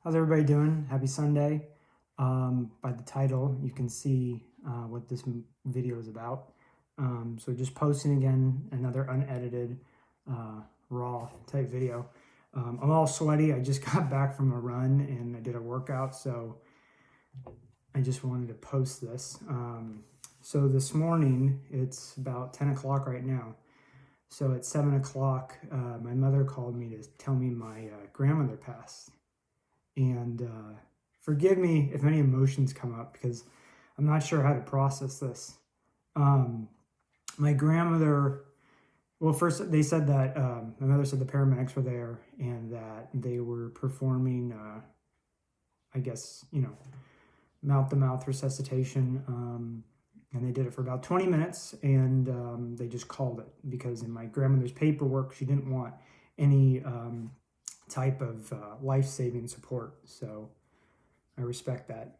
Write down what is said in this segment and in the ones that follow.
How's everybody doing? Happy Sunday. By the title, you can see what this video is about. So just posting again, another unedited, raw type video. I'm all sweaty. I just got back from a run and I did a workout, so I just wanted to post this. So this morning, it's about 10 o'clock right now. So at 7 o'clock, my mother called me to tell me my grandmother passed. And forgive me if any emotions come up because I'm not sure how to process this. My grandmother, well, first they said that my mother said the paramedics were there and that they were performing, I guess, mouth-to-mouth resuscitation. And they did it for about 20 minutes and they just called it because in my grandmother's paperwork, she didn't want any type of life-saving support. So I respect that.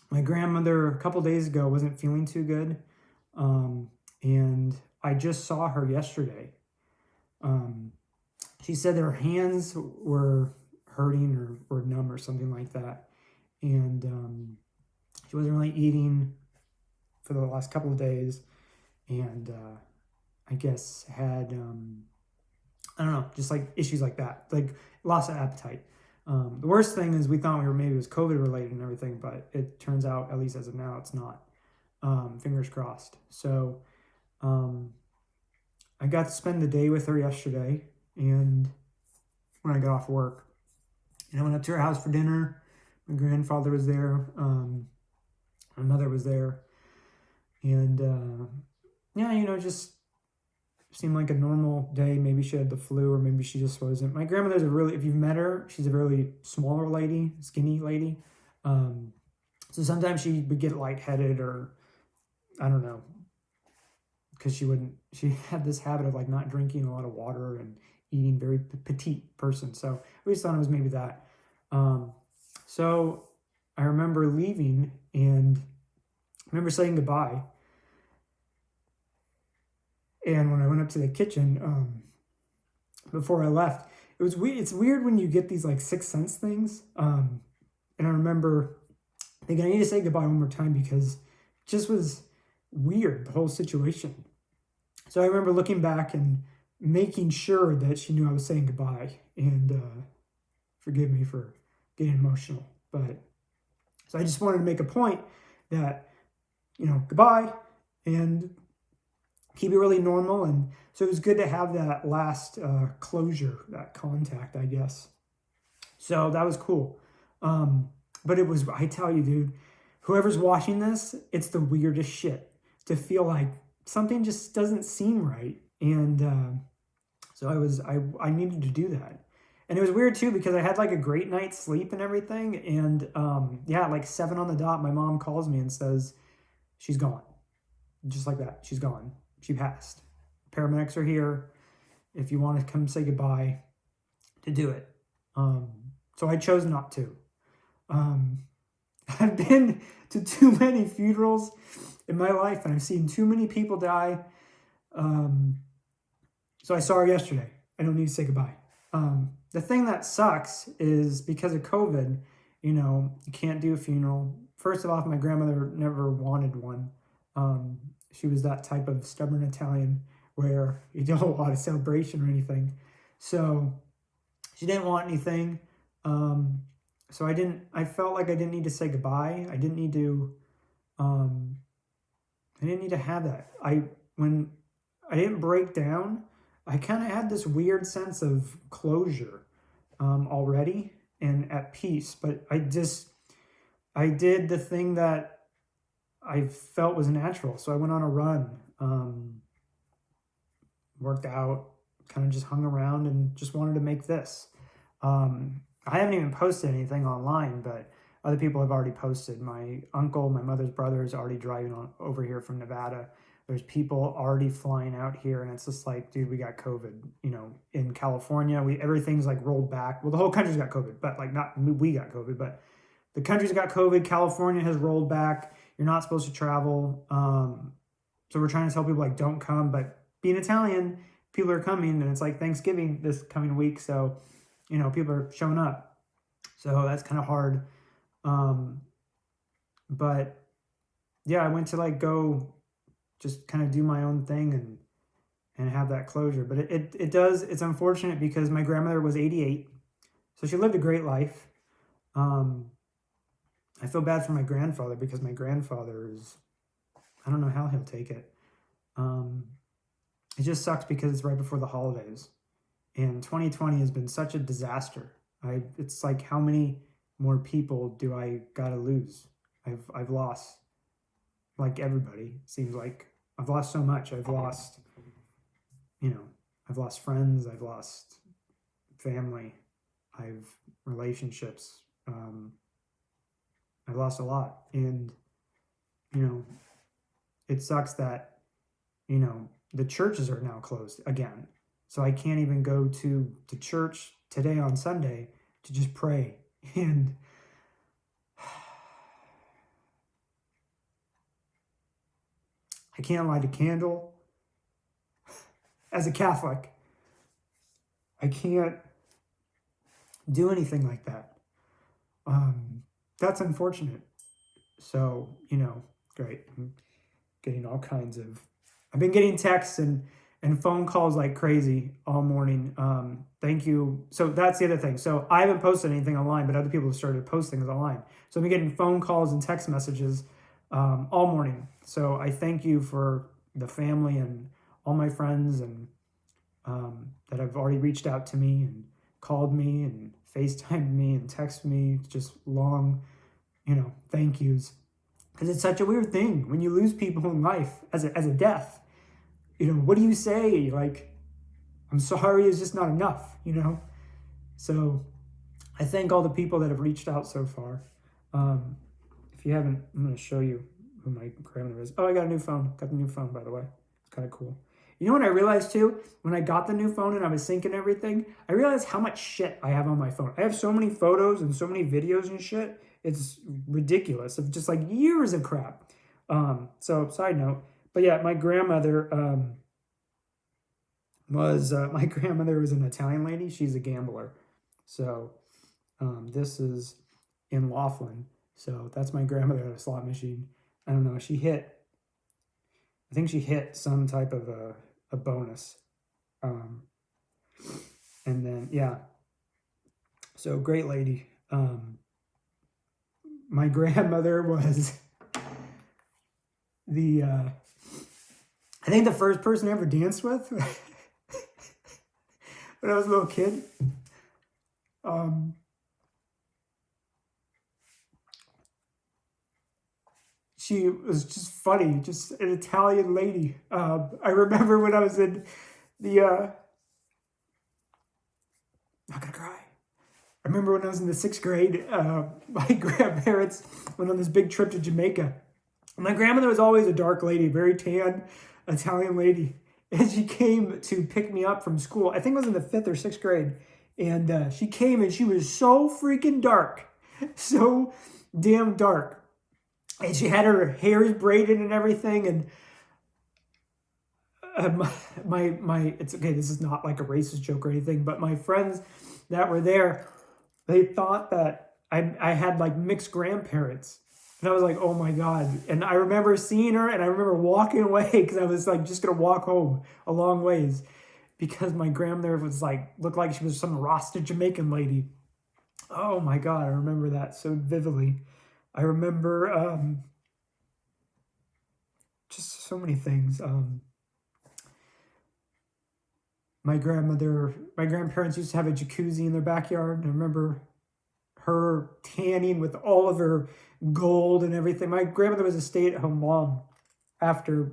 My grandmother a couple days ago wasn't feeling too good. And I just saw her yesterday. She said her hands were hurting or numb or something like that. And she wasn't really eating for the last couple of days. And I guess had, I don't know, just like issues like that, like loss of appetite. The worst thing is we thought maybe it was COVID related and everything, but it turns out, at least as of now, it's not. Fingers crossed. So I got to spend the day with her yesterday, and when I got off work, and I went up to her house for dinner. My grandfather was there. My mother was there, and yeah, just seemed like a normal day. Maybe she had the flu or maybe she just wasn't. My grandmother's if you've met her, she's a really smaller lady, skinny lady. So sometimes she would get lightheaded or I don't know, because she had this habit of like not drinking a lot of water and eating, very petite person. So we just thought it was maybe that. So I remember leaving and I remember saying goodbye. And when I went up to the kitchen, before I left, it was weird. It's weird when you get these like sixth sense things. And I remember thinking I need to say goodbye one more time because it just was weird, the whole situation. So I remember looking back and making sure that she knew I was saying goodbye. And forgive me for getting emotional, but so I just wanted to make a point that, goodbye and keep it really normal. And so it was good to have that last closure, that contact, I guess. So that was cool. But I tell you, dude, whoever's watching this, it's the weirdest shit to feel like something just doesn't seem right. And so I needed to do that. And it was weird too, because I had like a great night's sleep and everything. And yeah, like 7 on the dot, my mom calls me and says, she's gone. Just like that. She's gone. She passed. Paramedics are here. If you want to come say goodbye, to do it. So I chose not to. I've been to too many funerals in my life and I've seen too many people die. So I saw her yesterday. I don't need to say goodbye. The thing that sucks is because of COVID, you can't do a funeral. First of all, my grandmother never wanted one. She was that type of stubborn Italian where you don't want a lot of celebration or anything. So she didn't want anything. So I felt like I didn't need to say goodbye. I didn't need to have that. When I didn't break down, I kind of had this weird sense of closure already and at peace. But I did the thing that I felt was natural. So I went on a run, worked out, kind of just hung around and just wanted to make this. I haven't even posted anything online, but other people have already posted. My uncle, my mother's brother is already driving over here from Nevada. There's people already flying out here, and it's just like, dude, we got COVID. In California, everything's like rolled back. Well, the whole country's got COVID, but like not we got COVID, but the country's got COVID. California has rolled back. You're not supposed to travel. So we're trying to tell people like don't come, but being Italian, people are coming, and it's like Thanksgiving this coming week, so people are showing up. So that's kind of hard. But yeah, I went to like go just kind of do my own thing and have that closure. But it's unfortunate because my grandmother was 88. So she lived a great life. I feel bad for my grandfather because my grandfather is, I don't know how he'll take it. It just sucks because it's right before the holidays. And 2020 has been such a disaster. It's like, how many more people do I gotta lose? I've lost like everybody. It seems like I've lost so much. I've lost friends. I've lost family. I've relationships. I've lost a lot, and it sucks that the churches are now closed again. So I can't even go to church today on Sunday to just pray. And I can't light a candle. As a Catholic, I can't do anything like that. That's unfortunate. So, great. I'm getting all kinds of... I've been getting texts and phone calls like crazy all morning. Thank you. So that's the other thing. So I haven't posted anything online, but other people have started posting things online. So I've been getting phone calls and text messages all morning. So I thank you for the family and all my friends and that have already reached out to me and called me and FaceTimed me and texted me just long, thank yous. Because it's such a weird thing when you lose people in life as a death. What do you say? Like, I'm sorry is just not enough, So I thank all the people that have reached out so far. If you haven't, I'm going to show you who my grandmother is. Oh, I got a new phone. Got the new phone, by the way. It's kind of cool. You know what I realized too? When I got the new phone and I was syncing everything, I realized how much shit I have on my phone. I have so many photos and so many videos and shit. It's ridiculous of just like years of crap. So side note, but yeah, my grandmother was an Italian lady. She's a gambler. So this is in Laughlin. So that's my grandmother at a slot machine. I don't know. I think she hit some type of a bonus. And then, yeah. So great lady. My grandmother was I think the first person I ever danced with when I was a little kid. She was just funny, just an Italian lady. I remember when I was in the, not gonna cry. I remember when I was in the 6th grade, my grandparents went on this big trip to Jamaica. My grandmother was always a dark lady, very tan Italian lady. And she came to pick me up from school. I think it was in the 5th or 6th grade. And she came and she was so freaking dark. So damn dark. And she had her hairs braided and everything. And it's okay, this is not like a racist joke or anything, but my friends that were there, they thought that I had like mixed grandparents. And I was like, oh my God. And I remember seeing her and I remember walking away because I was like just going to walk home a long ways because my grandmother was like, looked like she was some Rasta Jamaican lady. Oh my God, I remember that so vividly. I remember just so many things. My grandparents used to have a jacuzzi in their backyard. And I remember her tanning with all of her gold and everything. My grandmother was a stay-at-home mom after,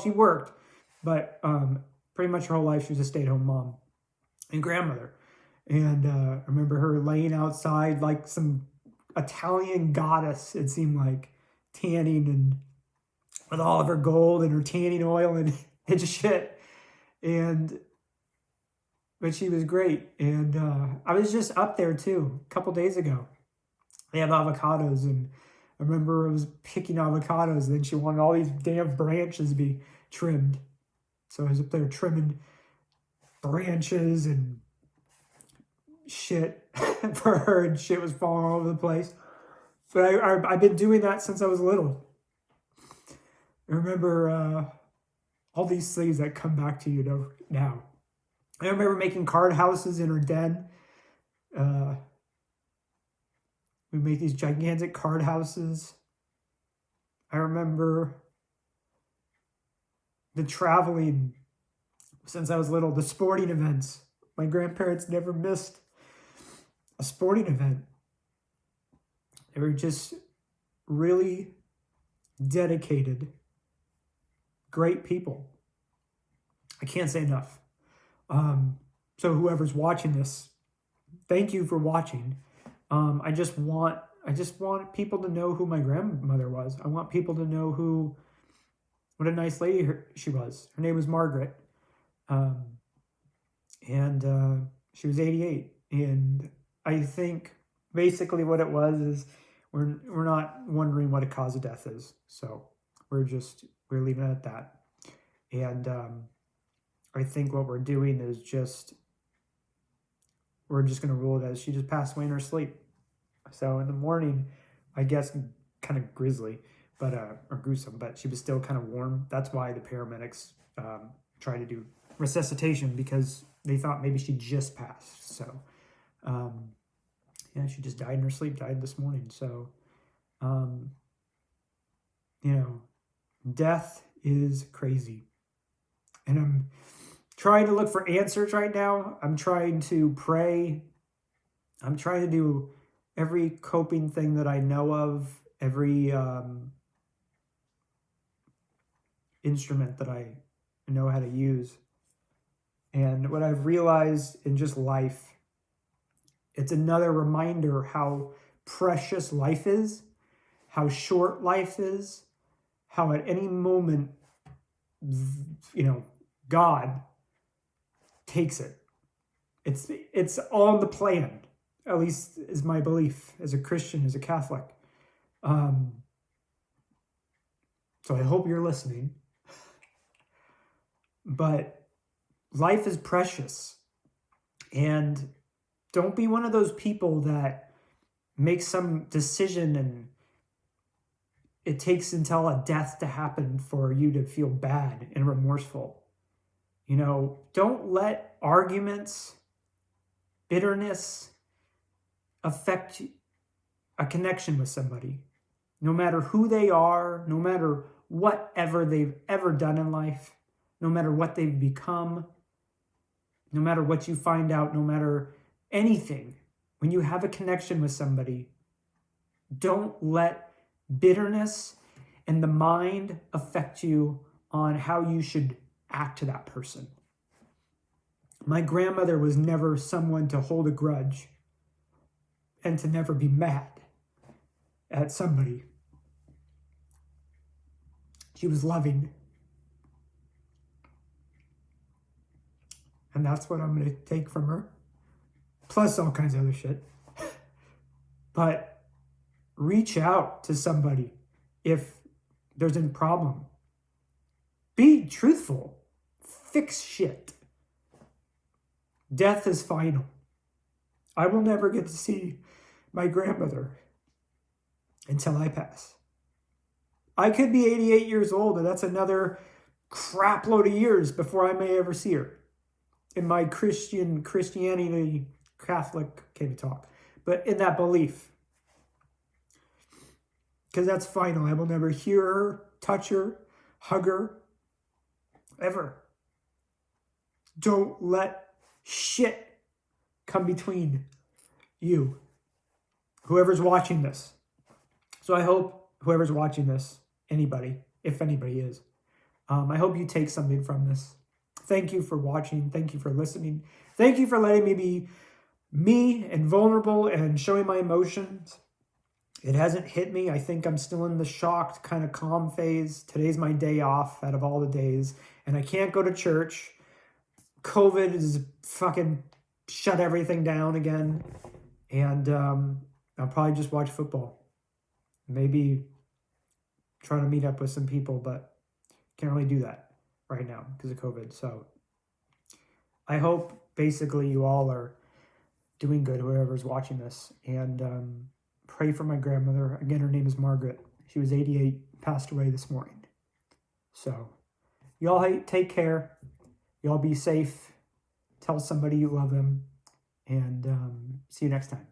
she worked, but pretty much her whole life she was a stay-at-home mom and grandmother. And I remember her laying outside like some Italian goddess, it seemed like, tanning and with all of her gold and her tanning oil and shit. But she was great. And I was just up there too a couple days ago. They have avocados, and I remember I was picking avocados, and then she wanted all these damn branches to be trimmed. So I was up there trimming branches and shit. for her, and shit was falling all over the place. But I've been doing that since I was little. I remember all these things that come back to you now. I remember making card houses in her den. We make these gigantic card houses. I remember the traveling since I was little, the sporting events. My grandparents never missed a sporting event. They were just really dedicated, great people. I can't say enough. So whoever's watching this, thank you for watching. I just want people to know who my grandmother was. I want people to know what a nice lady she was. Her name was Margaret. And she was 88. And I think basically what it was is we're not wondering what a cause of death is. So we're leaving it at that. And I think what we're doing is we're just going to rule it as she just passed away in her sleep. So in the morning, I guess kind of grisly, but or gruesome, but she was still kind of warm. That's why the paramedics tried to do resuscitation, because they thought maybe she just passed. So yeah, she just died in her sleep, died this morning. So, death is crazy. And I'm trying to look for answers right now. I'm trying to pray. I'm trying to do every coping thing that I know of, every instrument that I know how to use. And what I've realized in just life, it's another reminder how precious life is, how short life is, how at any moment, God takes it. It's on the plan, at least is my belief as a Christian, as a Catholic. So I hope you're listening. But life is precious. And don't be one of those people that makes some decision and it takes until a death to happen for you to feel bad and remorseful. Don't let arguments, bitterness affect a connection with somebody. No matter who they are, no matter whatever they've ever done in life, no matter what they've become, no matter what you find out, no matter anything, when you have a connection with somebody, don't let bitterness and the mind affect you on how you should act to that person. My grandmother was never someone to hold a grudge and to never be mad at somebody. She was loving. And that's what I'm going to take from her. Plus all kinds of other shit. But reach out to somebody if there's a problem. Be truthful. Fix shit. Death is final. I will never get to see my grandmother until I pass. I could be 88 years old, and that's another crap load of years before I may ever see her. In my Christianity, Catholic, can't talk, but in that belief. Because that's final. I will never hear her, touch her, hug her, ever. Don't let shit come between you, whoever's watching this. So I hope whoever's watching this, anybody, if anybody is, I hope you take something from this. Thank you for watching. Thank you for listening. Thank you for letting me be me and vulnerable and showing my emotions. It hasn't hit me. I think I'm still in the shocked, kind of calm phase. Today's my day off out of all the days, and I can't go to church. COVID is fucking shut everything down again, and I'll probably just watch football. Maybe try to meet up with some people, but can't really do that right now because of COVID. So I hope basically you all are doing good, whoever's watching this. And pray for my grandmother. Again, her name is Margaret. She was 88, passed away this morning. So, y'all take care. Y'all be safe. Tell somebody you love them. And see you next time.